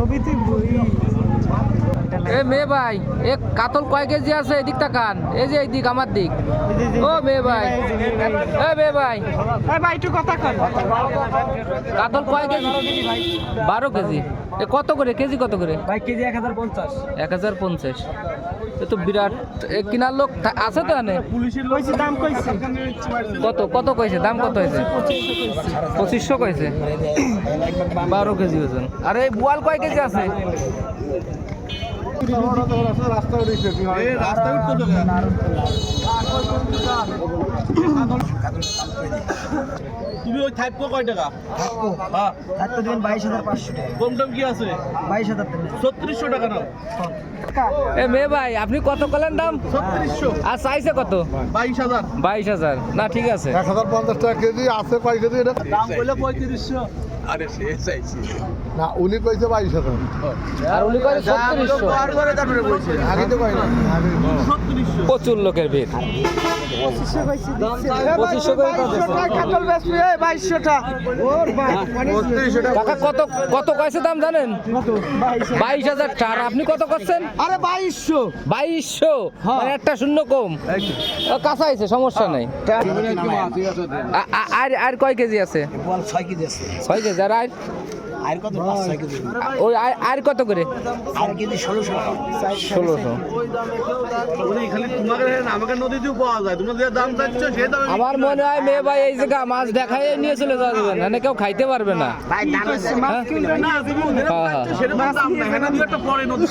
ছবিতে এ মেয়ে ভাই এ কাতল কয় কেজি আছে? এদিক তাকান, এই যে এইদিক আমার দিক। ও মেয়ে ভাই, এ মেয়ে ভাই, ভাই একটু কথা কন। কাতল কয় কেজি? 12 কেজি। এ কত করে কেজি? কত করে ভাই কেজি 1050। 1050। এ তো বিরাট। এ কিনার লোক আছে তো এনে? পুলিশের কইছে দাম কইছে। কত কত কইছে? দাম কত হয়েছে? 2500 কইছে। 12 কেজি ওজন। আর এই বোয়াল কয় কেজি আছে? তুমি ওই থাইপো কয় টাকা? হ্যাঁ থাকতে দিন 22500 টাকা। কম টম কি আছে? 22000 টাকা। 3600 টাকা নাও। এ মেয়ে ভাই আপনি কত করলেন দাম? 3600। আর চাইছে কত? 22000। 22000। না ঠিক আছে। 1050 টাকা কেজি আছে কয় কেজি এটা? দাম কইলে 3500। আরে সে চাইছি না উনি কইছে 22,000 আর উনি করে 3600। করে তারপরে কইছে আগে তো কই না আগে 3600। প্রচুর লোকের ভিড়। 2500 কইছে দিচ্ছে। 2500 করে কত? কাতল বেচবি 2200 টাকা। ওর ভাই 3500 টাকা কাকা কত কত কইছে দাম জানেন? কত? 22000 টাকা। আর আপনি কত করছেন? আরে 2200। 2200। মানে একটা শূন্য কম। ও, কাঁচা আছে, সমস্যা নাই। আর আর কয় কেজি আছে? বল 6 কেজি আছে। 6 কেজি। আর আর কত? 5 কেজি। ওই আর কত করে? আর কেজি 1600 টাকা। 1600। উনি খালি তোমাকে না আমাকে নদীতেও পাওয়া যায়। তোমরা যে দাম চাচ্ছ সেই দামে আমার মনে হয় মেয়ে ভাই এই জায়গা মাছ দেখাই নিয়ে চলে যাবেন, না কেউ খাইতে পারবে না। ভাই দাম আছে। মাছ কিনবে না। না তুমি যেরকম হ্যাঁ, চাচ্ছ সেরকম দাম না। এখানে দুই একটা পরে নদী